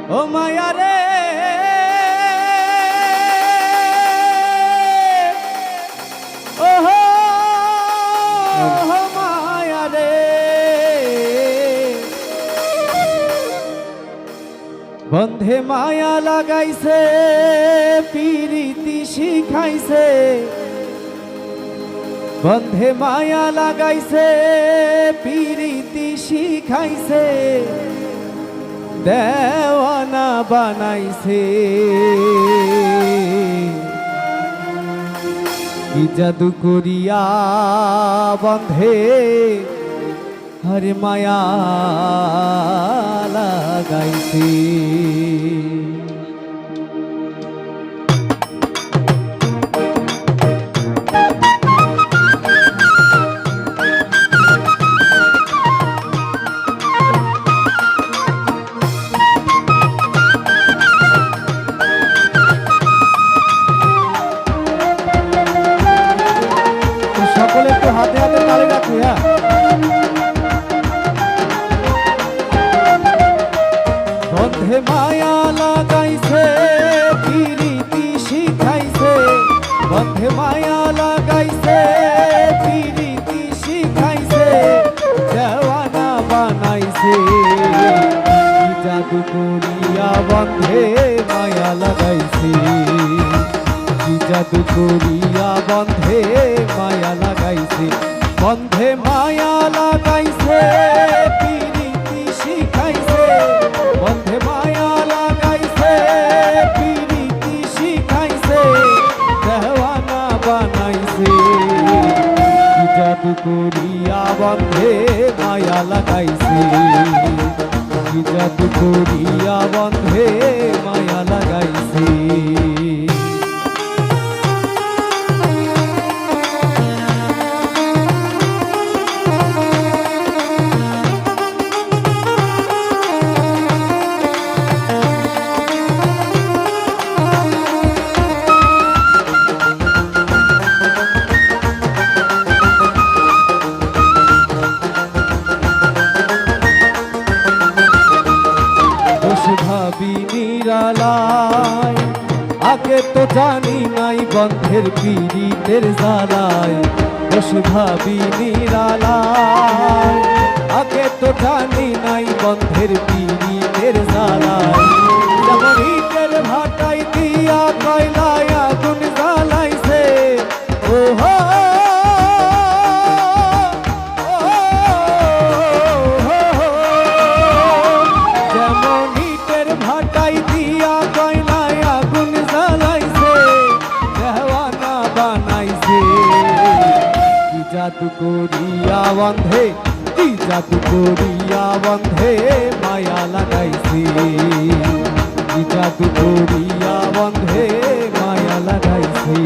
ও মায়া রে ও মায়া রে বন্ধে মায়া লাগাইছে পিরিতি শিখাইছে বন্ধে মায়া লাগাইছে পিরিতি শিখাইছে দেওয়ানা বানাইছে কি জাদু করিয়া বন্ধে হরে মায়া লাগাইছে সকলে একটু হাতে হাতে তালি রাখি। বন্ধে মায়া লাগাইছে পিরিতি শিখাইছে বন্ধে মায়া লাগাইছে পিরিতি শিখাইছে দেওয়ানা বানাইছে কি জাদু করিয়া বন্ধে মায়া লাগাইছে কি জাদু করিয়া বন্ধে মায়া লাগাইছে বন্ধে মায়া লাগাইছে পিরিতি শিখাইছে বন্ধে মায়া লাগাইছে পিরিতি শিখাইছে দেওয়ানা বানাইছে কি জাদু করিয়া বন্ধে মায়া লাগাইছে কি জাদু করিয়া বন্ধে মায়া লাগাইছে ভাবি নিরালায় আগে তো জানি নাই বন্ধের পীড়িতের জ্বালায় দোষ ভাবি নিরালায় আগে তো জানি নাই বন্ধের পীড়িতের জ্বালায় যেমন ইটের ভাটাই দিয়া কয়লায় আগুন জ্বালাইছে ও হো ভাটাই দিয়া কয়লায় আগুন জ্বালাইছে দেওয়ানা বানাইছে কি জাদু করিয়া বন্ধে কি জাদু করিয়া বন্ধে মায়া লাগাইছে কি জাদু করিয়া বন্ধে মায়া লাগাইছে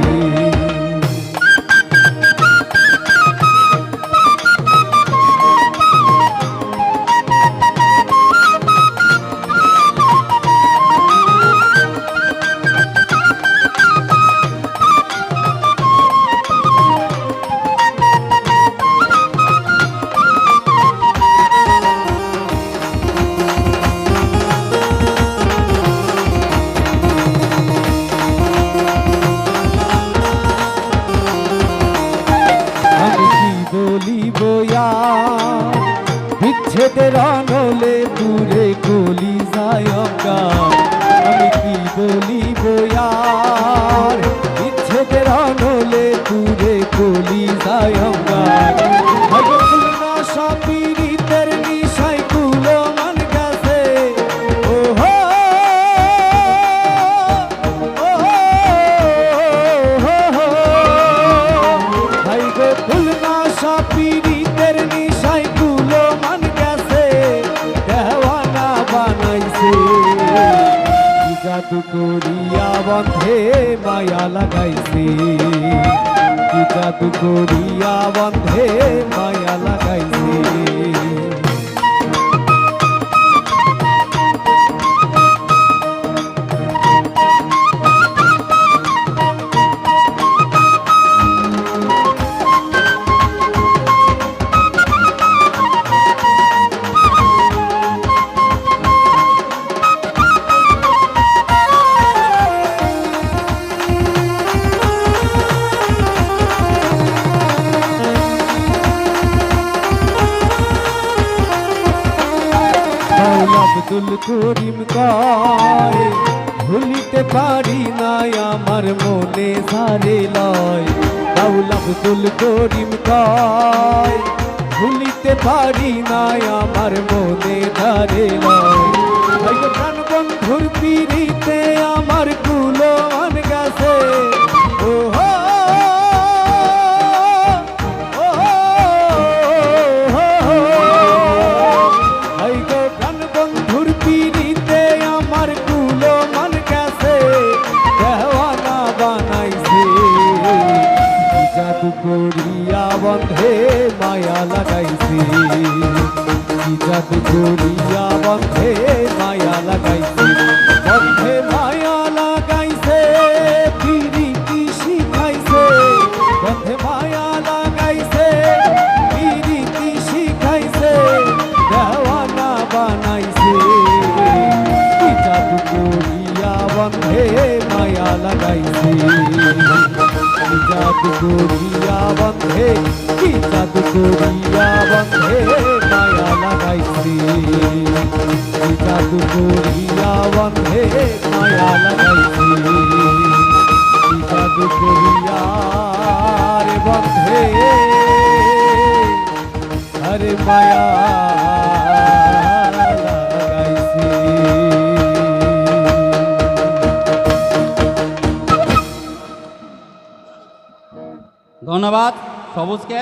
বলিব বিচ্ছেদের অনলে দূরে গলি যায় আমি কি বলিব বিচ্ছেদের অনলে দূরে গলি যায় পীড়িতের নিশাই কুলো মান গেছে ও হো ভাই গো খুলনা পীড়িতের নিশাই কুলো মান গেছে দেওয়ানা বানাইছে কি জাদু করিয়া বন্ধে মায়া লাগাইছে কি জাদু করিয়া বন্ধে মায়া লাগাইছে আব্দুল করিম কয় ভুলিতে পারি না আমার মনে সারে লয় বাউল আব্দুল করিম কয় ভুলিতে পারি না আমার মনে ধারে লয় ভাই গো প্রাণ বন্ধুর পিড়িতে আমার কুলো মান গেছে ও হো ভাই গো প্রাণ বন্ধুর পিড়িতে আমার কুলো মান গেছে দেওয়ানা বানাইছে কি জাদু করিয়া বন্ধে মায়া লাগাইছে কি জাদু করিয়া বন্ধে মায়া লাগাইছে বন্ধে মায়া লাগাইছে পিরিতি শিখাইছে বন্ধে মায়া লাগাইছে পিরিতি শিখাইছে দেওয়ানা বানাইছে কি জাদু করিয়া বন্ধে মায়া লাগাইছে কি জাদু করিয়া বন্ধে কি জাদু করিয়া বন্ধে মায়া লাগাইছি কি জাদু করিয়া বন্ধে মায়া লাগাইছি কি জাদু করিয়া রে বন্ধে আরে মায়া লাগাইছি। ধন্যবাদ সবুজকে।